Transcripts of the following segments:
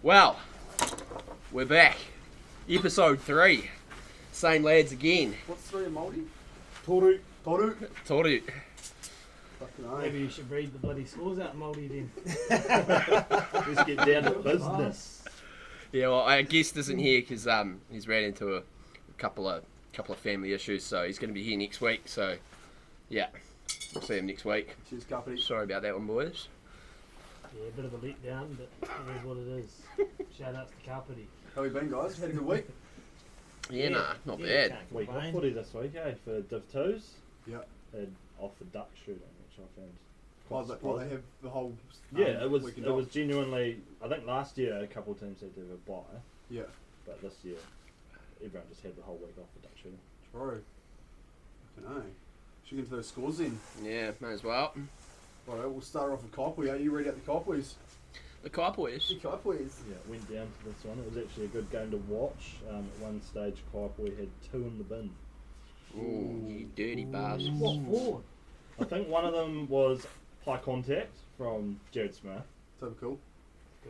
Well, we're back. Episode 3. Same lads again. What's 3 in Māori? Toru. Toru. Toru. Fucking hell. Maybe you should read the bloody scores out in Māori then. Let's get down to business. Yeah, well, our guest isn't here because he's ran into a couple of family issues, so he's going to be here next week. So, yeah, we'll see him next week. Cheers, Kapiti. Sorry about that one, boys. Yeah, a bit of a letdown, but it is what it is. Shout outs to Kapiti. How you been, guys? Had a good week? Yeah, nah, not bad. can't Week off complain. footy this week, for Div 2s. Yeah. Had off the duck shooting, which I found Oh, quite they surprising. have the whole Yeah, it was weekend it was off. genuinely. I think last year a couple of teams had to have a bye, Yeah. but this year everyone just had the whole week off for duck shooting. True. Fucking hell. Should we get into those scores then? Yeah, may as well. Alright, we'll start off with Kaipui. How you read out the Kaipuis? The Kai boys. Kaipuis. Yeah, it went down to this one. It was actually a good game to watch. At one stage, Kaipui had 2 in the bin. Ooh, you dirty bars. What for? I think one of them was high contact from Jared Smith. So cool.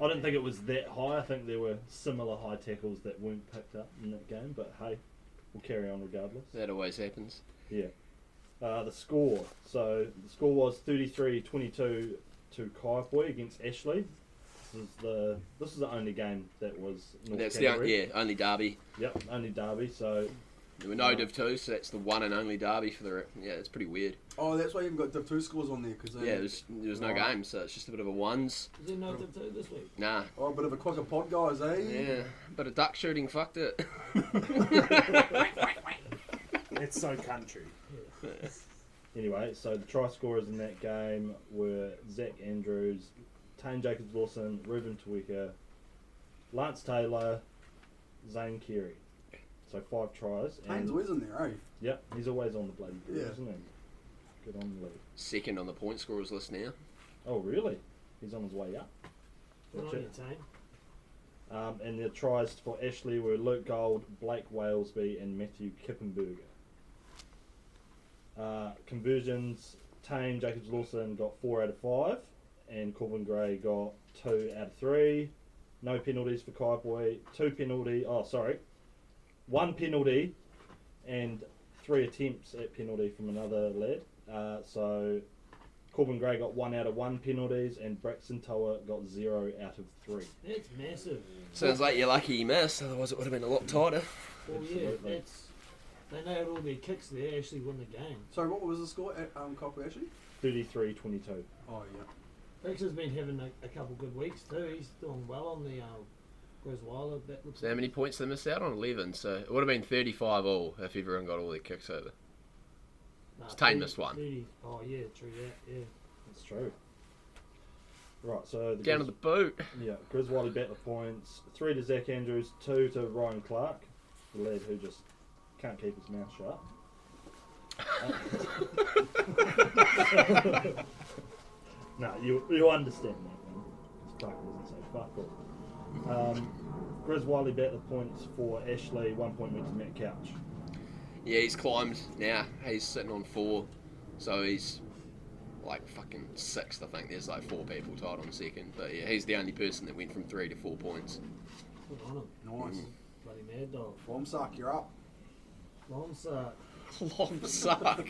I didn't think it was that high. I think there were similar high tackles that weren't picked up in that game, but hey, we'll carry on regardless. That always happens. Yeah. The score. So the score was 33-22 to Kaipui against Ashley. This is the only game that was North That's Canterbury. only derby. Yep, only derby. So There were no Div 2s, so that's the one and only derby for the... Yeah, it's pretty weird. Oh, that's why you haven't got Div 2 scores on there. Cause Yeah, there was no games, so it's just a bit of a ones. Is there no Div 2 this week? Nah. Oh, a bit of a quicker pod, guys, eh? Yeah, bit of duck shooting, fucked it. It's so country. anyway, so the try scorers in that game were Zach Andrews, Tane Jacobs-Lawson, Reuben Tuika, Lance Taylor, Zane Carey. So 5 tries. Tane's always in there, eh? Yep, he's always on the bloody board, Yeah. isn't he? Good on the lead. Second on the point scorers list now. Oh, really? He's on his way up. Good on Gotcha. you, Tane. And the tries for Ashley were Luke Gold, Blake Walesby, and Matthew Kippenberger. Conversions, Tane Jacobs-Lawson got 4 out of 5, and Corbin Gray got 2 out of 3. No penalties for Kaipui. 1 penalty and 3 attempts at penalty from another lad. So Corbin Gray got 1 out of 1 penalties, and Braxton Toa got 0 out of 3. That's massive. Sounds like you're lucky you missed, otherwise it would have been a lot tighter. Well, yeah, Absolutely. they nailed all their kicks there, actually won the game. Sorry, what was the score at Kaipui, actually? 33-22. Oh, yeah. Braxton's been having a couple good weeks too. He's doing well on the Grisweiler. That looks So how many points they missed out on? 11, so it would have been 35 all if everyone got all their kicks over. Tane missed one. 30. Oh yeah, true that. Yeah. That's true. Right, so the Down to the boot. yeah, Griswiley Battler points. 3 to Zach Andrews, 2 to Ryan Clark, the lad who just can't keep his mouth shut. No, you understand that one. Clark doesn't say fuck all. Griswiley Battler points for Ashley, 1 point went to Matt Couch. Yeah, he's climbed now. He's sitting on 4, so he's like fucking 6th, I think. There's like 4 people tied on second, but yeah, he's the only person that went from 3 to 4 points. Good on him. Nice. Bloody mad dog. Formsuck, you're up. Long Long suck.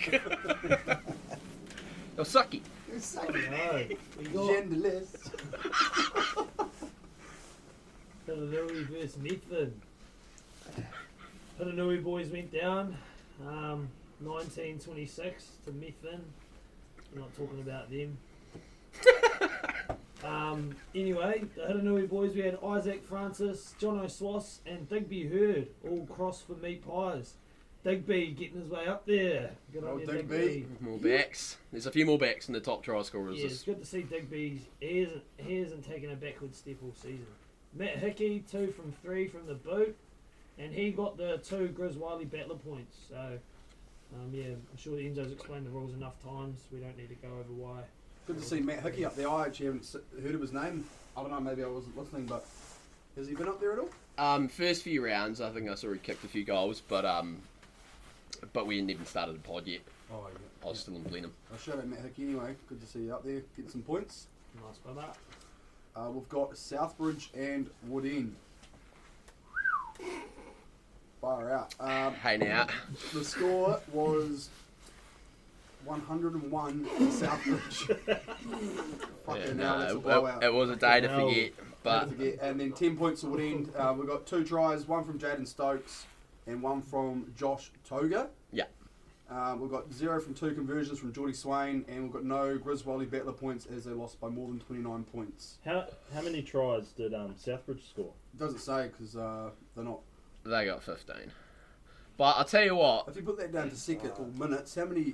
Oh, sucky. No, we got Genderless. Piranui versus Methven. Piranui boys went down 1926 to Methven. We're not talking about them. Anyway, the Hiranui boys, we had Isaac Francis, John O'Swass, and Digby Hurd all cross for meat pies. Digby getting his way up there. Good on Oh, you, Digby. Digby. More backs. There's a few more backs in the top try scorers. Yeah, it's good to see Digby. He hasn't taken a backward step all season. Matt Hickey, 2 from 3 from the boot, and he got the 2 Griswiley Battler points. So, yeah, I'm sure Enzo's explained the rules enough times. We don't need to go over why. Good to see Matt Hickey up there. I actually haven't heard of his name. I don't know, maybe I wasn't listening, but has he been up there at all? First few rounds, I think I saw he kicked a few goals, but we hadn't even started the pod yet. Oh, yeah. I was still in Blenheim. I'll shout out Matt Hickey anyway. Good to see you up there getting some points. Nice brother. We've got Southbridge and Wood End. Far out. Hey now. The score was 101 for Southbridge. Fucking hell, that's a blowout. It was a day to Fucking hell. forget, but And then 10 points to Wood End. We've got 2 tries, one from Jaden Stokes and one from Josh Toga. yeah. We've got 0 from 2 conversions from Geordie Swain, and we've got no Griswold Battler points as they lost by more than 29 points. How many tries did Southbridge score? It doesn't say because they're not. They got 15. But I'll tell you what, If you put that down to second or minutes, how many?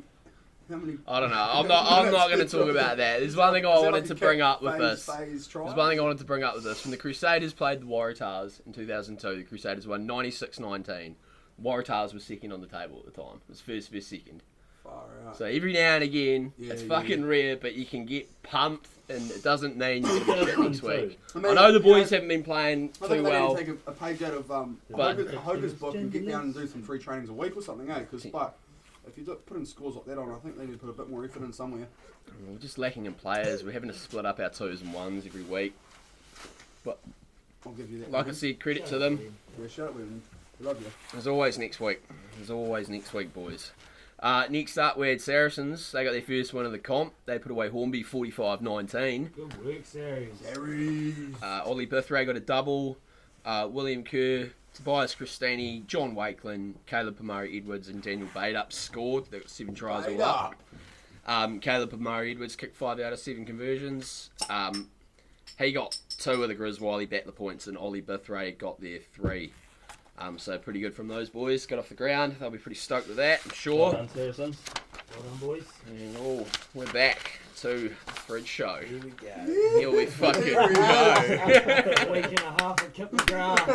I don't know. I'm not going to talk about that. There's one thing I wanted to bring up with this. There's There's one thing I wanted to bring up with this. When the Crusaders played the Waratahs in 2002, the Crusaders won 96-19. Waratahs was second on the table at the time. It was first versus second. Far out. So every now and again, Yeah, it's yeah, fucking yeah. rare, but you can get pumped, and it doesn't mean you're going to get next week. I mean, I know the you know, boys haven't been playing I too think they well. need to take a page out of But- Hoker's book and get down and do some free trainings a week or something, eh? Because if you put in scores like that on, I think they need to put a bit more effort in somewhere. We're just lacking in players. We're having to split up our 2s and 1s every week. I'll give you that. Like I man. said, credit to them. Yeah, shut up, William. We love you. There's always next week. There's always next week, boys. Next up, we had Saracens. They got their first win of the comp. They put away Hornby 45-19. Good work, series. Aries. Ollie Bithray got a double. William Kerr, Tobias Christini, John Wakeland, Caleb Pamari Edwards, and Daniel Bader scored. They got 7 tries all up. Caleb Pamari Edwards kicked 5 out of 7 conversions. He got 2 of the Griswold Battler points, and Ollie Bithray got their 3. So pretty good from those boys. Got off the ground. They'll be pretty stoked with that, I'm sure. Well done, Saracens. Well done, boys. And we're back to the Fridge Show. Here we go. Here we fucking Here we go. A week and a half of Kip McGrath.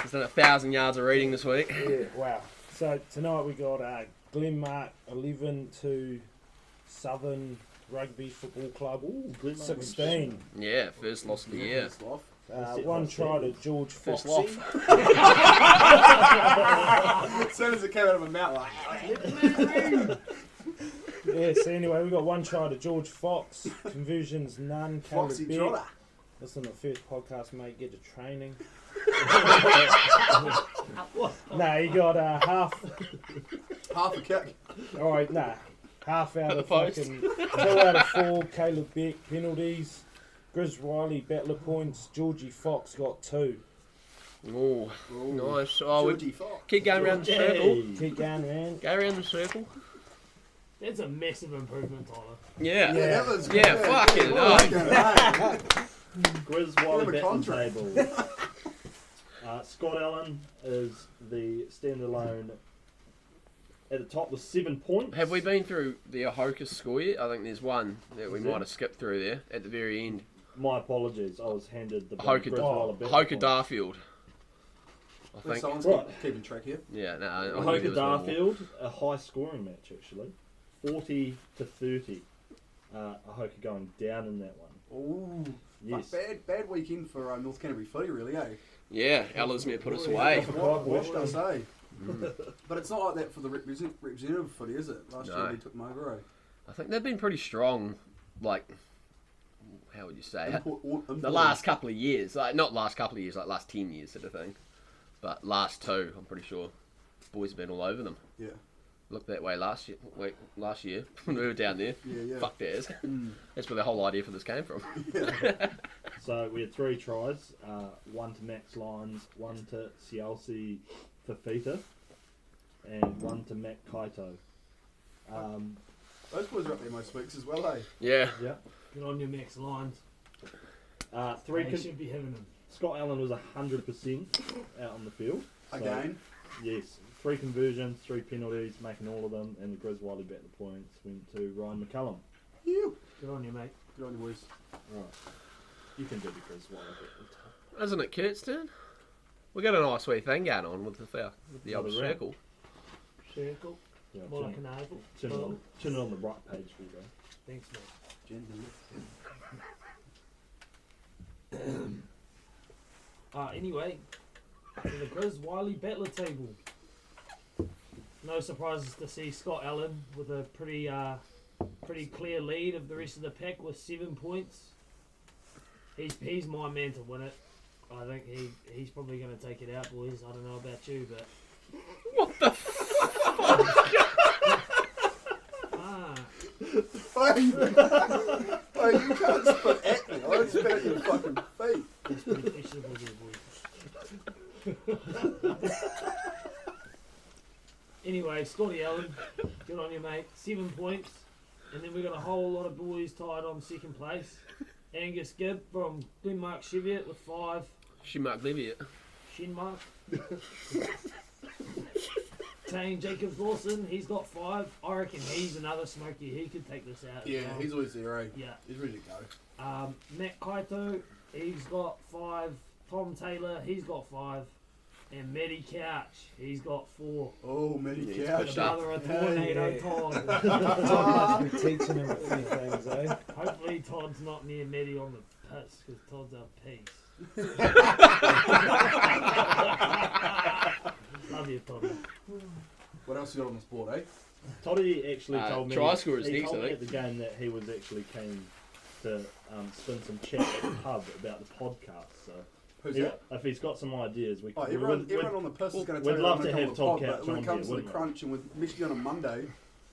It's done 1,000 yards of reading this week. Yeah, wow. So tonight we got Glenmark 11 to Southern Rugby Football Club. Ooh, Glenmark 16. Yeah, first loss of the year. First off. One try to George First Foxy. As soon as it came out of my mouth, like, Yeah, so anyway, we got 1 try to George Fox. Conversions none. Foxy Caleb Trotter. Beck. Listen to the first podcast, mate. Get to training. No, he got half. Half a kick. All right, nah. Half out At the of post. fucking 2 out of 4. Caleb Beck penalties. Grizz Riley battler points. Georgie Fox got 2. Oh, nice. Oh, we Georgie Fox. keep going around the circle. Keep going, man. Go around the circle. That's a massive improvement, Tyler. Yeah. Yeah, that was Yeah, good. fucking Well hell. done, mate. Griswold Give him a batting contract. table. Scott Allen is the standalone at the top with 7 points. Have we been through the Ahoka score yet? I think there's one that we Is might there? have skipped through there at the very end. My apologies, I was handed the Ahoka, Griswold batting Ahoka points. Darfield. I Think think. someone's Right. keeping track here. Yeah, no. I think there Ahoka was one more. Darfield, a high scoring match actually, 40 to 30. Ahoka going down in that one. Ooh. Yes. Bad weekend for North Canterbury footy, really, eh? Yeah, Ellesmere put us away. What should I say? But it's not like that for the representative footy, is it? Last No. year we took them over, eh? I think they've been pretty strong, like, how would you say it? The Import- last couple of years. Like, not last couple of years, like last 10 years sort of thing. But last 2, I'm pretty sure. Boys have been all over them. Yeah. Looked that way last year when we were down there. Yeah. Fuck theirs. Mm. That's where the whole idea for this came from. So we had 3 tries, 1 to Max Lyons, 1 to Sialsi Fafita, and 1 to Matt Kaito. Those boys are up there most weeks as well, eh? Yeah. Yeah. Good on your Max Lines. 3 They should be having them. Scott Allen was 100% out on the field. So, Again. yes, 3 conversions, 3 penalties, making all of them, and the Griswold battler points went to Ryan McCullum. You. Good on you, mate. Good on you, boys. Right. You can do the Griswold battler. Isn't it Kurt's turn? We got a nice wee thing going on with the old Another round. circle. Circle. Yeah, More turn, like an oval. turn, it on, turn it on the right page, will go. Thanks, mate. Anyway, to the Grizz Wiley Battler table. No surprises to see Scott Allen with a pretty clear lead of the rest of the pack with 7 points. He's my man to win it. I think he's probably going to take it out, boys. I don't know about you, but What the Oh, you can't spit at me. I'll spit at your fucking feet. it's pretty questionable there, boys. Anyway, Scotty Allen, good on you, mate. 7 points. And then we got a whole lot of boys tied on second place. Angus Gibb from Glenmark Cheviot with 5. Shinmark Levitt. Shinmark. Tane Jacobs Lawson, he's got 5. I reckon he's another smoky. He could take this out. Yeah, as well. he's always there, eh? Yeah. He's ready to go. Matt Kaito, he's got 5. Tom Taylor, he's got 5. And Matty Couch, he's got 4. Oh, Matty Yeah, Couch. pushed up. Another a tornado Yeah. Todd. Todd must be teaching him a few things, eh? Hopefully Todd's not near Matty on the piss, because Todd's a piece. Love you, Todd. What else you got on this board, eh? Toddy actually told me. try scorers he next, told I me think. at the game that he was actually keen to spin some chat at the pub about the podcast. So Who's he- that? if he's got some ideas, we Oh, can. everyone on the piss is going to we'd take love it to on have the Todd pod, Couch but when on it comes here, to the wouldn't we? crunch and with Michigan on Monday,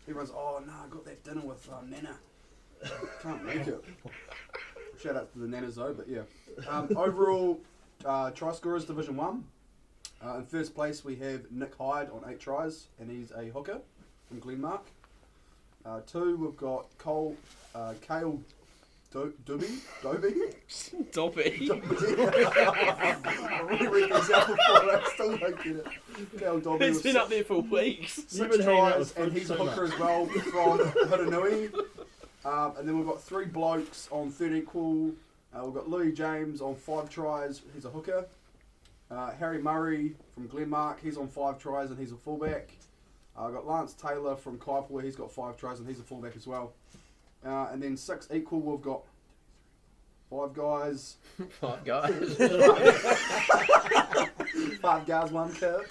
everyone's, oh, no, I got that dinner with Nana. Can't make it. Shout out to the Nanas though, but yeah. Overall, try scorers Division 1. In first place we have Nick Hyde on 8 tries, and he's a hooker from Glenmark. 2, we've got Cale Doby. Dobby. I really read these out before, I still don't get it. Cale Doby He's with been up there for weeks. You've 6 been hanging out tries, with and Fridge he's a so hooker much. as well from Hudinui. And then we've got 3 blokes on 3rd equal. We've got Louis James on 5 tries, he's a hooker. Harry Murray from Glenmark, he's on 5 tries and he's a fullback. I've got Lance Taylor from Kaipua, he's got 5 tries and he's a fullback as well. And then 6 equal, we've got 5 guys. 5 guys. 5 guys, 1 kid.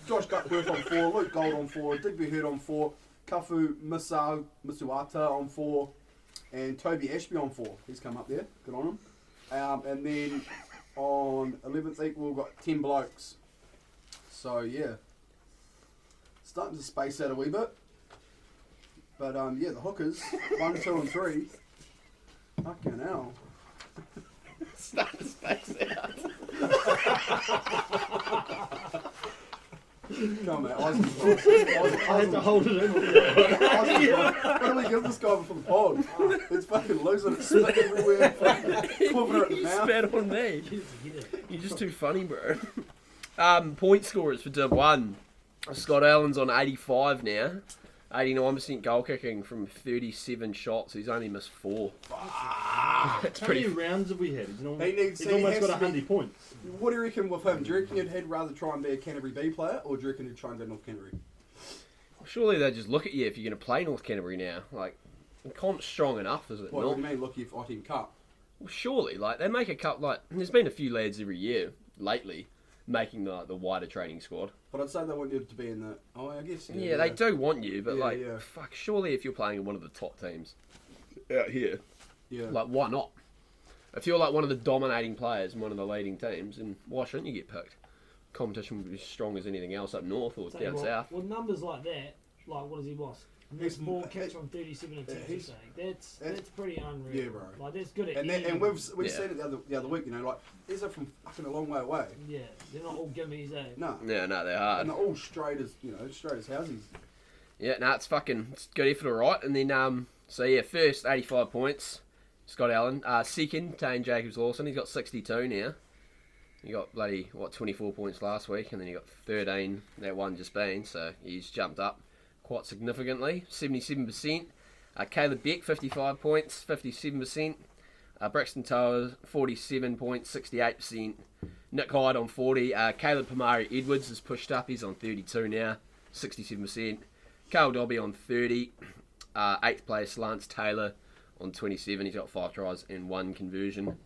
Josh Duckworth on 4, Luke Gold on 4, Digby Hurd on 4, Kafu Misuata on 4, and Toby Ashby on 4. He's come up there, good on him. And then on 11th equal, we've got 10 blokes. So yeah, starting to space out a wee bit. But yeah, the hookers, 1, 2 and 3. Fucking hell. Start to space out. Come on, mate. I had to hold it in. What do we give this guy for the pod? It's fucking losing its spit everywhere. Quiver at the You mouth. spat on me. You're just too funny, bro. Point scorers for Div 1. Scott Allen's on 85 now. 89% goal kicking from 37 shots. He's only missed 4. That's How many pretty. rounds have we had? He's almost, He needs- he's he almost has got to be- 100 points. What do you reckon with him? Do you reckon he'd rather try and be a Canterbury B player, or do you reckon he'd try and go North Canterbury? Surely they just look at you if you're going to play North Canterbury now. Like, the comp's strong enough, is it What not? do you mean, lucky for Team Cup? Well, surely, like, they make a cup. Like, there's been a few lads every year lately making the wider training squad. But I'd say they want you to be in the. Oh, I guess. Yeah, they do want you, but Yeah, like, yeah. fuck, surely if you're playing in one of the top teams out here, Yeah. like, why not? If you're like one of the dominating players in one of the leading teams, then why shouldn't you get picked? Competition would be as strong as anything else up north or Tell you down what, south. with numbers like that, like what has he lost? He's- He's 4 kicks from 37 attempts. he's- Or something. That's pretty unreal. Yeah, bro. Like that's good at And any- we've Yeah. seen it the other week. You know, like these are from fucking a long way away. Yeah, they're not all gimmies, eh? No. Yeah, no, they're And hard. they're all straight as straight as houses. Yeah, no, it's good effort, alright. And then, so yeah, first 85 points, Scott Allen. Second, Tane Jacobs Lawson. He's got 62 now. He got 24 points last week, and then he got 13 that one just been. So he's jumped up quite significantly, 77%. Caleb Beck, 55 points, 57%. Braxton Towers, 47 points, 68%. Nick Hyde on 40. Caleb Pamari Edwards has pushed up. He's on 32 now, 67%. Carl Dobby on 30. 8th place, Lance Taylor on 27. He's got 5 tries and 1 conversion.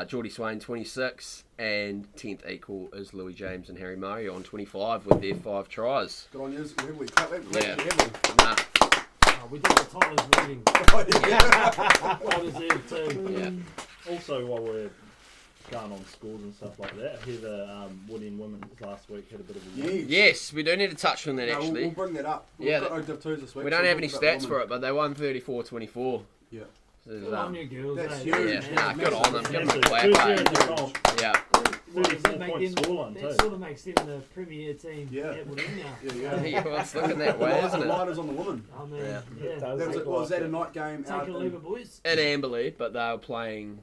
Geordie Swain, 26. And 10th equal is Louis James and Harry Murray on 25 with their 5 tries. Good on you. We clap that. Yeah. Heavily. Nah, we did the Tyler's reading. Well deserved too. Yeah. Also, while we're going on scores and stuff like that, I hear the Woodian women's last week had a bit of a win. Yes, we do need to touch on that No, actually. we'll bring that up. Yeah, We've got no Div 2s this week. We so don't we'll have any talk about stats the for it, but they won 34-24. Yeah. So there's, Good on you girls. That's eh? huge. yeah, nah, good on them. Give them a Massive. clap. First eh? year in the comp, Yeah. What does that 34 make point them? scoreline That too. sort of makes them the premier team. Yeah. At Woodin now. Yeah. Yeah, well, it's looking that way, isn't The it? lighters on the women. I mean, Yeah. yeah. It does That was, look was like that a it. night game Take out it or leave it, boys. At Amberley, but they were playing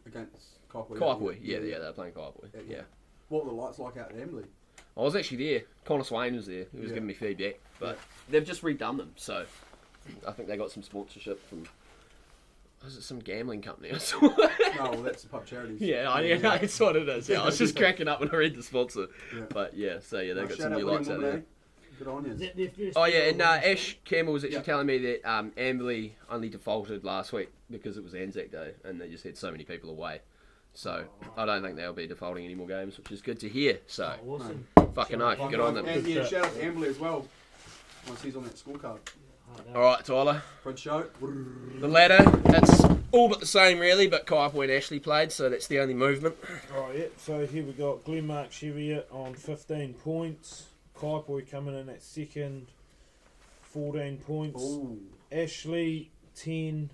against Kaipoi? Kaipoi. Yeah, they were playing Kaipoi. Yeah. What were the lights like out at Emily? I was actually there. Connor Swain was there. He was Yeah. giving me feedback. But they've just redone them, so I think they got some sponsorship from... Was it some gambling company or something? No, well, that's the pub charities. Yeah, that's what it is. Yeah, I was just cracking up when I read the sponsor. Yeah. But yeah, so yeah, they've got Shout some out new William lights out Woman, there. eh? Good on Is you. that their first Oh yeah, year and or Ash Campbell was actually Yeah. telling me that Amberley only defaulted last week because it was Anzac Day and they just had so many people away. So I don't think they'll be defaulting any more games, which is good to hear. So Oh, awesome. fucking oath, good on them. And yeah, shout out to Emily as well. Once he's on that scorecard. All right, Tyler. Fred show. The ladder, it's all but the same really, but Kaipoi and Ashley played, so that's the only movement. Right, yeah. So here we got Glenmark Cheviot on 15 points. Kaipoi coming in at second, 14 points. Ooh. Ashley 10,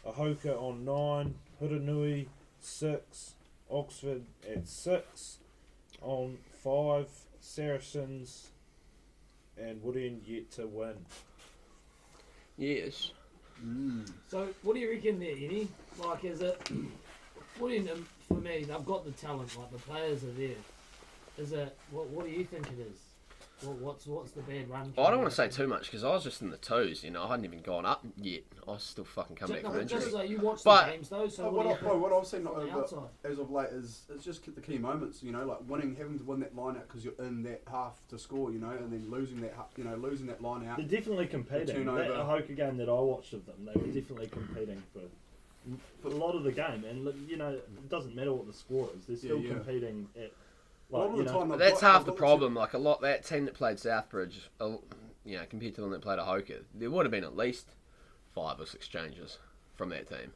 Ahoka on 9, Huranui 6, Oxford at 6, on 5, Saracens and Woodian yet to win. Yes. So, what do you reckon there, Eddie? Like, is it... Woodin, for me, they've got the talent, like, the players are there. Is it... What do you think it is? What's the bad run? I don't want to say too much because I was just in the twos, you know. I hadn't even gone up yet. I was still fucking coming back from injury. Just like you watch But- the games, though, so What I've seen on the outside? as of late is it's just the key moments, you know, like having to win that line out because you're in that half to score, you know, and then losing that line out. They're definitely competing. turnover. That Ahoka game that I watched of them, they were definitely competing for a lot of the game. And you know, it doesn't matter what the score is; they're still Yeah. competing at. A lot Like, of you the know, time, That's half the problem. Like a lot, that team that played Southbridge, you know, compared to the one that played Ahoka, there would have been at least 5 or 6 changes from that team,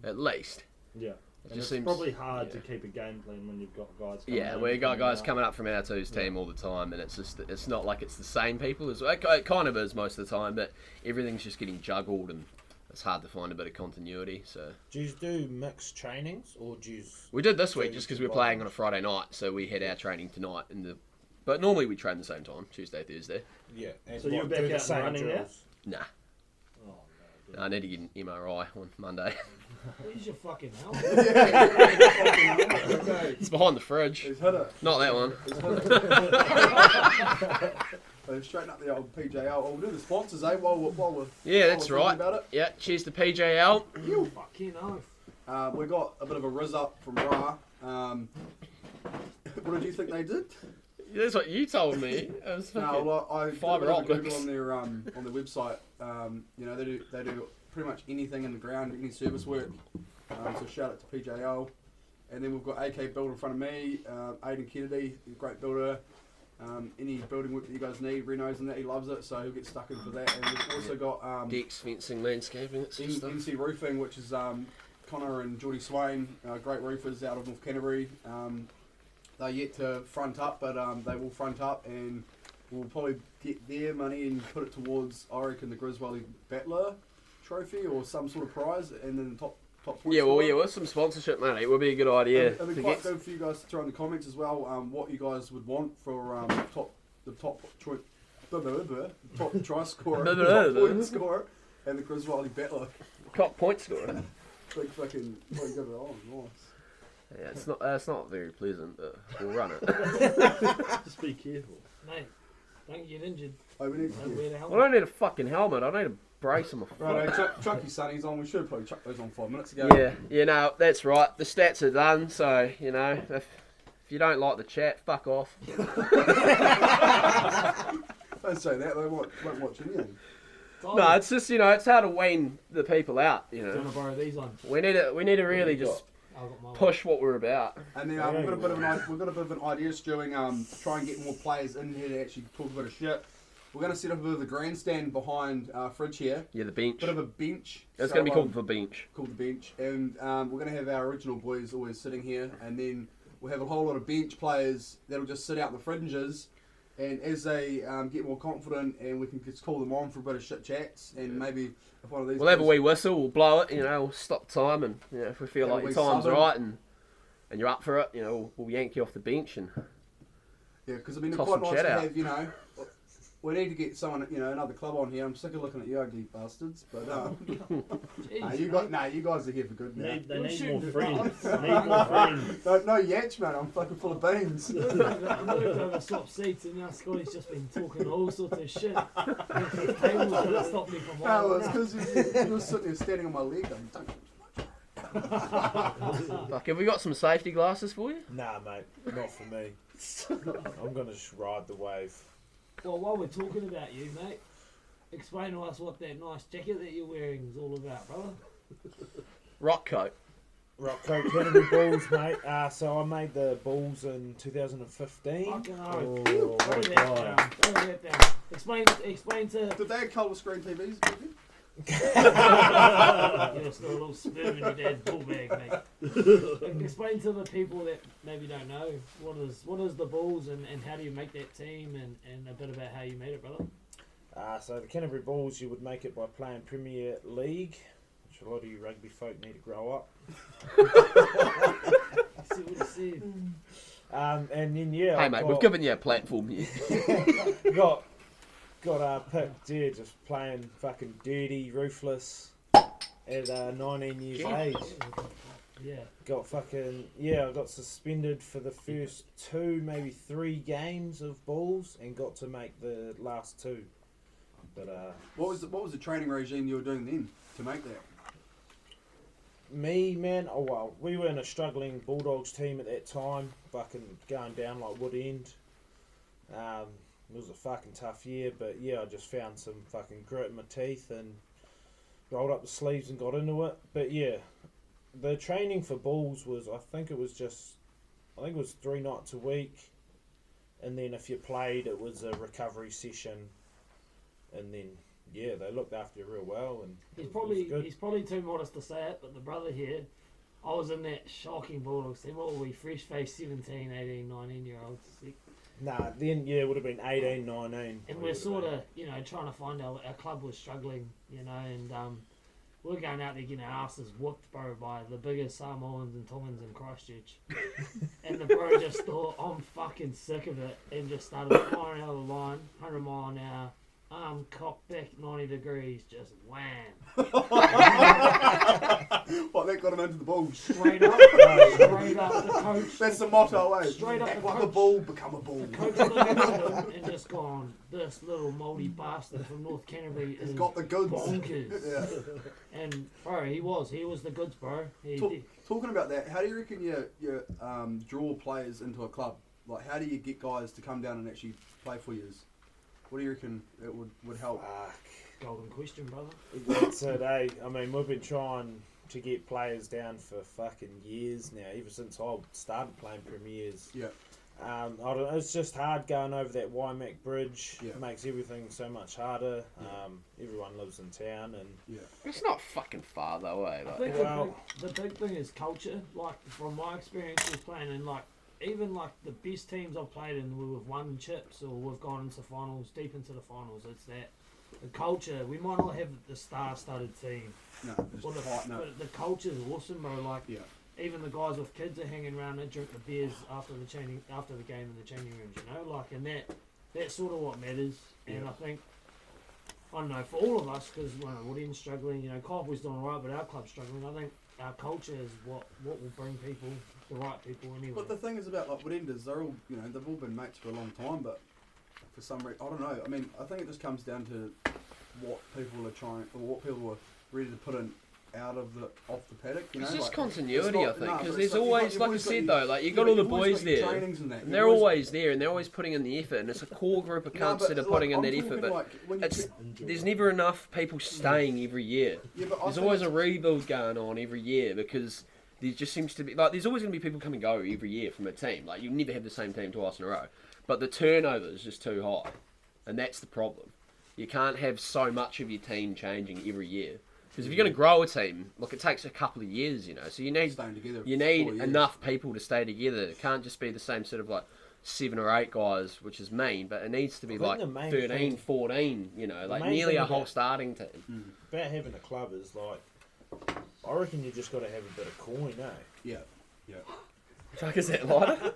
at least. yeah. It And just it's seems probably hard to yeah. keep a game plan when you've got guys. Coming Yeah, in, we got guys out. coming up from our twos team all the time, and it's not like it's the same people. It kind of is most of the time, but everything's just getting juggled, and it's hard to find a bit of continuity. So Do you do mixed trainings or do you? we did this week So just you because we were combine playing on a Friday night, so we had our training tonight. But normally we train the same time, Tuesday, Thursday. Yeah. And So you're what, back do the out and same running now? drills? Nah, Oh, no, I need to get an MRI on Monday. Where's your fucking helmet? It's behind the fridge. He's hit it. Not that one. So straighten up the old PJL. Oh, we'll do the sponsors, eh? While we're Yeah, that's while we're right. talking about it. Yeah, cheers to PJL. Fucking oath. We got a bit of a rizz up from Ra. What did you think they did? That's what you told me. It was No, fucking... well, I did a fibre bit of a optics. Google on their website. You know, they do pretty much anything in the ground, any service work. So shout out to PJL. And then we've got AK Build in front of me, Aidan Kennedy, he's a great builder. Any building work that you guys need, Reno's and that, he loves it, so he'll get stuck in for that. And we've also got Decks, fencing, landscaping, that sort of stuff. NC Roofing, which is Connor and Geordie Swain, great roofers out of North Canterbury. They're yet to front up, but they will front up, and we'll probably get their money and put it towards, I reckon, the Griswoldy Battler trophy or some sort of prize, and then the top points. Yeah, well, scorer. yeah, with some sponsorship money, it would be a good idea. It'd be to quite get... good for you guys to throw in the comments as well what you guys would want for the top try scorer, top point scorer, and the Griswoldy Battler. Top point scorer. Big fucking, well, you got it on, nice. Yeah, it's not very pleasant, but we'll run it. Just be careful. Mate, don't get injured. Oh, we need to Don't wear the I helmet. don't need a fucking helmet. I need a brace on my foot. Right, chuck your sunnies on. We should have probably chucked those on 5 minutes ago. Yeah, no, that's right. The stats are done, so, you know, if you don't like the chat, fuck off. Don't say that. They won't watch anything. No, it's just, you know, it's how to wean the people out, you Do you know. want to borrow these on? We need to really just I've got mine. push what we're about. And then we've got a bit of an idea stewing to try and get more players in here to actually talk a bit of shit. We're going to set up a bit of the grandstand behind Fridge here. Yeah, the bench. Bit of a bench. It's going to be called the bench. Called the bench. And we're going to have our original boys always sitting here. And then we'll have a whole lot of bench players that'll just sit out in the fringes. And as they get more confident, and we can just call them on for a bit of shit chats. And maybe if one of these... We'll have a wee whistle, we'll blow it, we'll stop time. And if we feel like your time's right and you're up for it, we'll yank you off the bench and... Yeah, because I mean, it's toss quite some nice to chat have, we need to get someone, another club on here. I'm sick of looking at you ugly bastards, but you guys are here for good now. They need more friends. Need more friends. No yatch, man. I'm fucking full of beans. I moved over swap seats and now Scotty's just been talking all sorts of shit. The table's gonna stop me from No, it's because you were sitting there standing on my leg. Fuck, have we got some safety glasses for you? Nah, mate, not for me. I'm gonna just ride the wave. Well, while we're talking about you, mate, explain to us what that nice jacket that you're wearing is all about, brother. Rock coat. Rock coat, Canterbury Bulls, mate. So I made the Bulls in 2015. Fucking hell. Oh, Throw what a that guy. down. Throw that down. Explain to... Did they have colour screen TVs, baby? You're still a little sperm in your dad's bull bag, mate. Explain to the people that maybe don't know what is the Bulls and how do you make that team and a bit about how you made it, brother. So the Canterbury Bulls, you would make it by playing Premier League, which a lot of you rugby folk need to grow up. See what he said. And then Hey mate, we've given you a platform here. got picked, just playing fucking dirty, ruthless at 19 years age. Yeah. I got suspended for the first 2, maybe 3 games of Bulls and got to make the last 2. But what was the training regime you were doing then to make that? me, man, we were in a struggling Bulldogs team at that time, fucking going down like Wood End. It was a fucking tough year, but yeah, I just found some fucking grit in my teeth and rolled up the sleeves and got into it. But yeah, the training for Bulls was, I think it was 3 nights a week, and then if you played, it was a recovery session, and then yeah, they looked after you real well. And He's probably too modest to say it, but the brother here, I was in that shocking Bulldogs team. What were we, fresh-faced 17, 18, 19-year-olds? Nah, then yeah, it would have been 18, 19. And we're sort of, trying to find our club was struggling, and we're going out there getting our asses whooped, bro, by the biggest Samoans and Tongans in Christchurch. And the bro just thought, I'm fucking sick of it, and just started firing out of the line, 100 mile an hour, arm cocked back 90 degrees, just wham. What, that got him into the Bulls? Straight up, the coach. That's the motto, eh? Straight up, Act the like a coach. bull, become a bull. The coach looked at him and just gone, this little mouldy bastard from North Canterbury He's is got the goods. bonkers. Yeah. And bro, he was the goods, bro. Talking about that, how do you reckon you draw players into a club? Like, how do you get guys to come down and actually play for you? What do you reckon it would help? Golden question, brother. That's it, eh? I mean, we've been trying to get players down for fucking years now, ever since I started playing premiers. Yeah. I don't know, it's just hard going over that Waimak Bridge. Yeah. It makes everything so much harder. Everyone lives in town, and Yeah. It's not fucking far though, eh? I think the big thing is culture. Like, from my experience with playing in, even the best teams I've played in, we've won chips or we've gone into finals, deep into the finals. It's that the culture. We might not have the star-studded team, No, just or tighten up. but the culture's awesome, bro. Yeah. Even the guys with kids are hanging around and drink the beers after the game in the changing rooms, and that's sort of what matters. And Yeah. I think, I don't know, for all of us, because Wood End's struggling, Cobb's doing alright, but our club's struggling. I think our culture is what will bring people, the right people anyway. But the thing is about Woodenders, they're all, they've all been mates for a long time, but for some reason, I don't know. I mean, I think it just comes down to what people are trying, or what people are ready to put in off the paddock. It's just continuity, I think, because there's you've always, like I said though, you got all the boys there, and they're always there, and they're always putting in the effort, and it's a core group of cunts that are putting in that effort, but there's never enough people staying every year. There's always a rebuild going on every year, because there just seems to be, there's always going to be people come and go every year from a team. You never have the same team twice in a row, but the turnover is just too high. and that's the problem. You can't have so much of your team changing every year. Because if you're going to grow a team, look, it takes a couple of years, you know. So you need Staying together you for need 4 years. enough people to stay together. It can't just be the same sort of like 7 or 8 guys, which is mean, but it needs to be I think like the main 13, thing- 14, you know, like main nearly thing a whole about- starting team. About having a club is like, I reckon you just got to have a bit of coin, eh? Yeah. Fuck, is that lighter?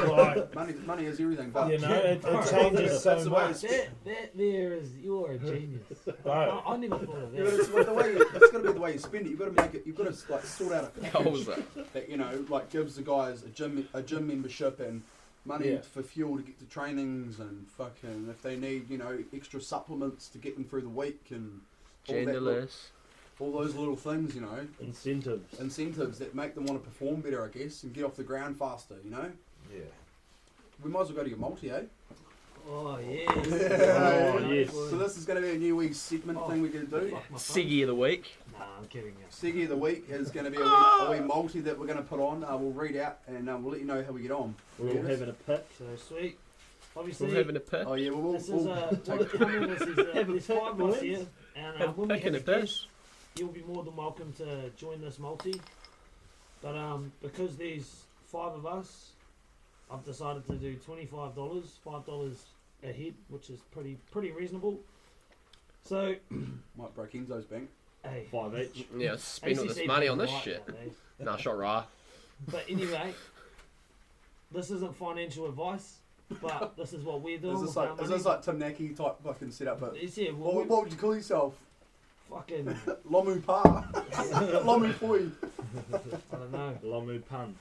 Like, Money is everything, but you know, it changes so That's the way much. That there is, you're a genius. Bro, I never thought of Yeah, but that. it's the way it's got to be the way you spend it. You've got to make it. You've got to like sort out a How package was that? that, you know, like gives the guys a gym membership and money Yeah. for fuel to get to trainings and fucking if they need, you know, extra supplements to get them through the week and all that Genderless. all those little things, you know, Incentives. that make them want to perform better, I guess, and get off the ground faster. You know, yeah. we might as well go to your multi, eh? Oh, yes. Oh, yes. So this is going to be a new wee segment thing we're going to do. Fuck my phone. Siggy of the week. Nah, I'm kidding you. Seggy of the week is going to be a wee multi that we're going to put on. We'll read out and we'll let you know how we get on. We're all having a pick. So sweet. Obviously, We're having a pick. Oh yeah, we'll this is there's 5 of us here, and Have when a we pick have and a a piss. guest, you'll be more than welcome to join this multi. But because there's 5 of us, I've decided to do $25, $5 a head, which is pretty reasonable. So, might break Enzo's bank. hey, 5 each. Yeah, spend all ACC this money on this right shit. nowadays. Nah, shot right. But anyway, this isn't financial advice, but this is what we're doing. Is this with our like is money. this like Tim Nacky type fucking setup? But It's, yeah, well, what would you call yourself? fucking, Lomu Pa, Lomu Poi. I don't know. Lomu pun.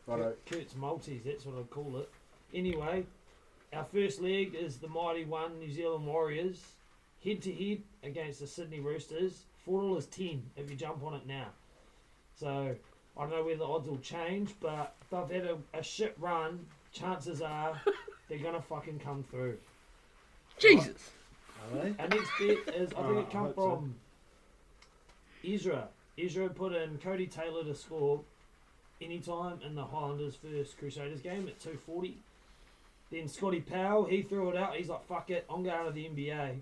Righto. Kurt's Maltese, that's what I'd call it. Anyway, our first leg is the mighty one New Zealand Warriors, head to head against the Sydney Roosters. $4.10 if you jump on it now. So I don't know where the odds will change, but if they've had a shit run, chances are they're gonna fucking come through. Jesus. Are they? Our next bet is, I think it I come hope so. from Ezra. Ezra put in Cody Taylor to score anytime in the Highlanders first Crusaders game at 240. Then Scotty Powell, he threw it out. He's like, fuck it, I'm going to the NBA.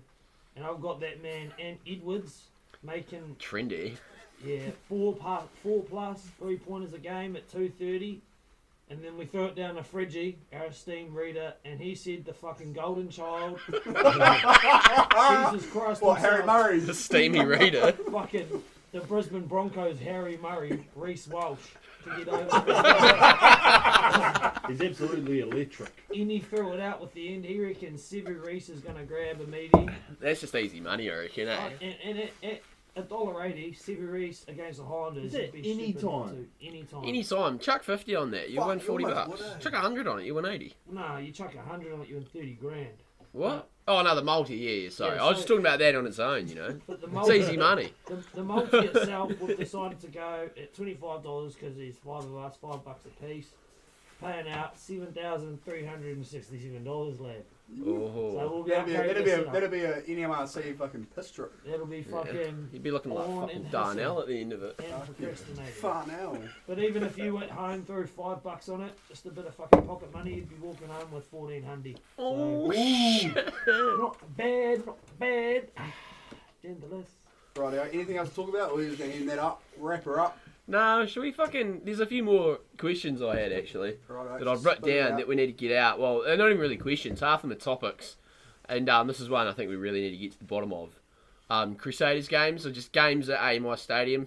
And I've got that man and Edwards making Trendy. 4 plus 3-pointers a game at 230. And then we threw it down to Fridgie, our esteemed reader, and he said the fucking golden child. Jesus Christ. What, Harry himself. Murray? The steamy reader. Fucking the Brisbane Broncos, Harry Murray, Reece Walsh to get over. He's absolutely electric. And he threw it out with the end. He reckons Sevu Reece is going to grab a meeting. That's just easy money, I reckon, eh? And at $1.80, Sevu Reece against the Highlanders. Is that would be any stupid not time? to. Anytime. Anytime. Chuck 50 on that. You Fuck, win you 40 almost bucks. would, eh? Chuck 100 on it. You win 80. Nah, you chuck 100 on it, you win 30 grand. What? Oh, no, the multi. Yeah, sorry. Yeah, I was so- just talking about that on its own, you know. But the It's multi, easy money. the multi itself, we've decided to go at $25 because there's 5 of us, $5 a piece. Paying out $7,367 lad. So Oh. we'll be That'll be a NMRC fucking piss trip. That'll be fucking You'd be looking like on fucking and Darnell at the end of it. and procrastinating. Far now. But even if you went home through $5 on it, just a bit of fucking pocket money, you'd be walking home with 1400. Oh, So, shit. not bad, not bad. Genderless. Right, anything else to talk about? We're just going to end that up, wrap her up. No, should we fucking... There's a few more questions I had, actually, Right, that I've written down that we need to get out. Well, they're not even really questions. Half of them are topics. And this is one I think we really need to get to the bottom of. Crusaders games, or just games at AMI Stadium.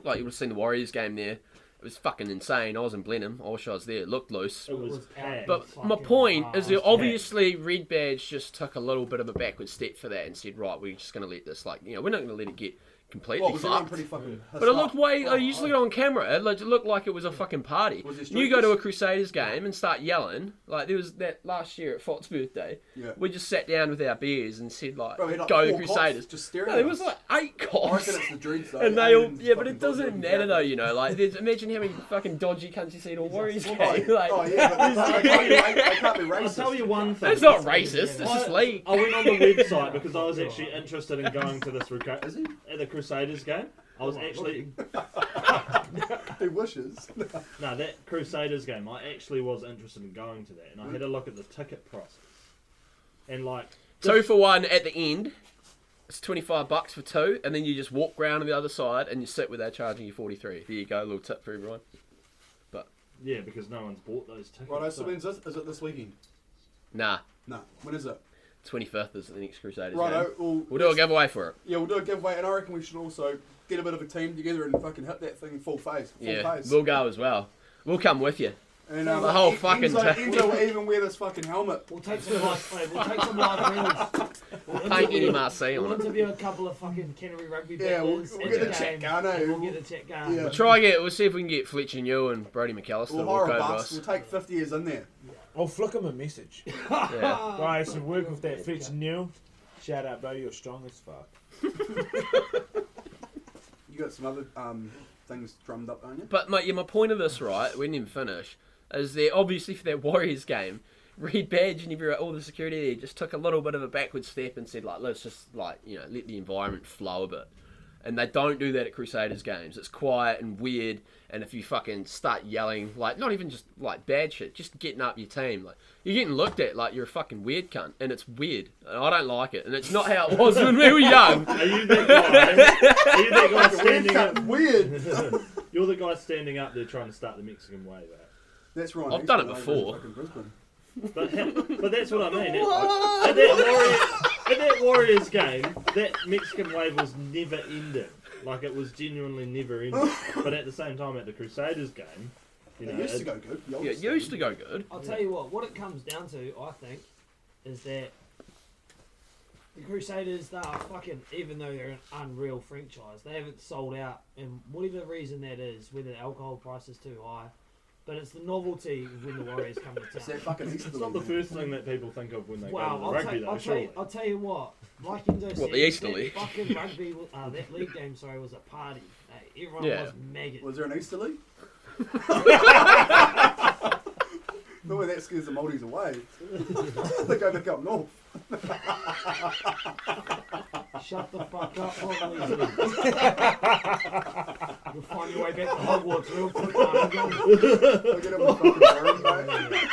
Like, you would have seen the Warriors game there. It was fucking insane. I was in Blenheim. I wish I was there. It looked loose. It was packed. But my Fucking point is that hard. obviously Red Badge just took a little bit of a backward step for that and said, right, we're just going to let this, like, you know, we're not going to let it get completely Well, was it fucked. pretty fucking But it looked way, you just look at it on camera, it looked like it was a fucking party. Was it You go to a streakers? Crusaders game and start yelling, like there was that last year at Fott's birthday, Yeah. we just sat down with our beers and said like, Bro, we had like go 4 Crusaders. cops just staring No, at there was us. like 8 I cops. reckon it's the dreads though. And they all, Aliens yeah, but fucking it doesn't dodgy matter though, characters. you know. Like, imagine how many fucking dodgy cunts you see at a Warriors game. Like, Oh yeah, but I can't be racist. I'll tell you one thing. that's not racist. It's just league. I went on the website because I was actually interested in going to this Is he? at the Crusaders game. I was actually He wishes. no that Crusaders game. I actually was interested in going to that, and I had a look at the ticket prices. And like 2 for 1 at the end. It's $25 for 2, and then you just walk round to the other side and you sit where they're charging you 43. There you go, a little tip for everyone. yeah, because no one's bought those tickets. Righto, so when's this? Is it this weekend? Nah, No. When is it? 25th is the next Crusaders Righto, game. We'll do a giveaway for it. Yeah, we'll do a giveaway, and I reckon we should also get a bit of a team together and fucking hit that thing full phase. We'll go as well. We'll come with you. And The whole fucking Enzo will even wear this fucking helmet. We'll take some live reels. Paint NMRC We'll on it. interview a couple of fucking Canterbury rugby Yeah, we'll battlers. get the chat going, eh? We'll get the chat going. Yeah. We'll see if we can get Fletcher New and Brody McAllister. We'll Walk hire a over bus. us. We'll take 50 years in there. I'll flick him a message. Yeah. Right, so work with that Fletcher New. Shout out, bro. You're strong as fuck. You got some other things drummed up, don't you? But my point of this, right, we didn't even finish, is that obviously for that Warriors game, Reed Badge and all the security there just took a little bit of a backward step and said, like, let's just, like, let the environment flow a bit. And they don't do that at Crusaders games. It's quiet and weird, and if you fucking start yelling, like, not even just, like, bad shit, just getting up your team, like, you're getting looked at like you're a fucking weird cunt, and it's weird. And I don't like it, and it's not how it was when we were young. Are you that guy? Are you that guy standing up? Weird. You're the guy standing up there trying to start the Mexican way, though. That's right. I've done it before. But that's what I mean. At that Warriors game, that Mexican wave was never ending. Like, it was genuinely never ending. But at the same time, at the Crusaders game, It used to go good. Yeah, it used to go good. I'll tell you what it comes down to, I think, is that the Crusaders, they are fucking, even though they're an unreal franchise, they haven't sold out, and whatever reason that is, whether the alcohol price is too high, but it's the novelty when the Warriors come to It's town. that fucking It's not the first thing that people think of when they go to the I'll rugby, though, surely. tell you what, like Enzo said, the Easter that League? fucking rugby, that league game, was a party. Everyone Yeah. was maggots. Was there an Easter League? No way that scares the Maldives away. They go back up north. Shut the fuck up, Weasley. You'll find your way back to Hogwarts real quick, man. They'll get up with fucking bird, mate.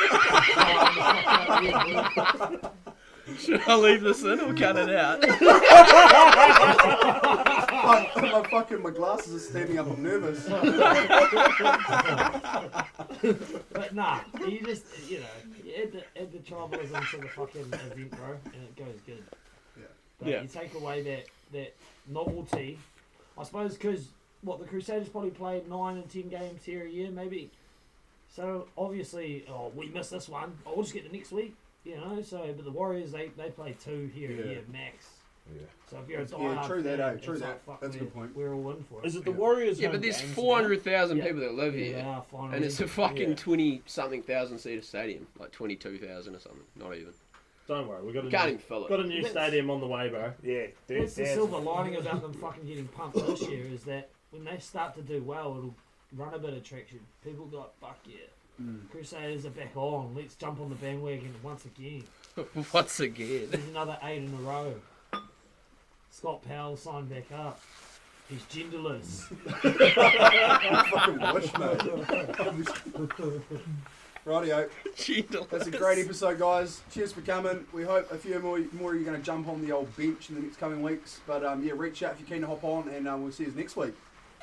Should I leave this in or cut it out? My glasses are standing up. I'm nervous. But nah, you just, you add the tribalism to the fucking event, bro, and it goes good. Yeah. But you take away that novelty, I suppose, because the Crusaders probably play 9 and 10 games here a year, maybe. So obviously, we missed this one. We'll just get the next week, So, but the Warriors, they play 2 here a year max. Yeah. So if you're a Yeah, diehard true that, fan, True it's that. like, fuck, That's a good point. We're all in for it. Is it the Warriors? Yeah, home but there's games 400,000 Yeah. people that live Yeah, they here. are finally. And it's a fucking Yeah. 20-something thousand seater stadium. Like 22,000 or something. Not even. Don't worry, we've got Can't even fill got it. a new That's- stadium on the way, bro. now? Yeah, dude. That's the silver lining about them fucking getting pumped this year is that when they start to do well, it'll run a bit of traction. People go, fuck yeah. Crusaders are back on. Let's jump on the bandwagon once again. Once again. There's another 8 in a row. Scott Powell signed back up. He's genderless. Fucking wish, mate. Rightio. That's a great episode, guys. Cheers for coming. We hope a few more are going to jump on the old bench in the next coming weeks. But reach out if you're keen to hop on, and we'll see you next week.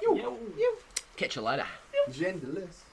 Yo. Catch you later. Genderless.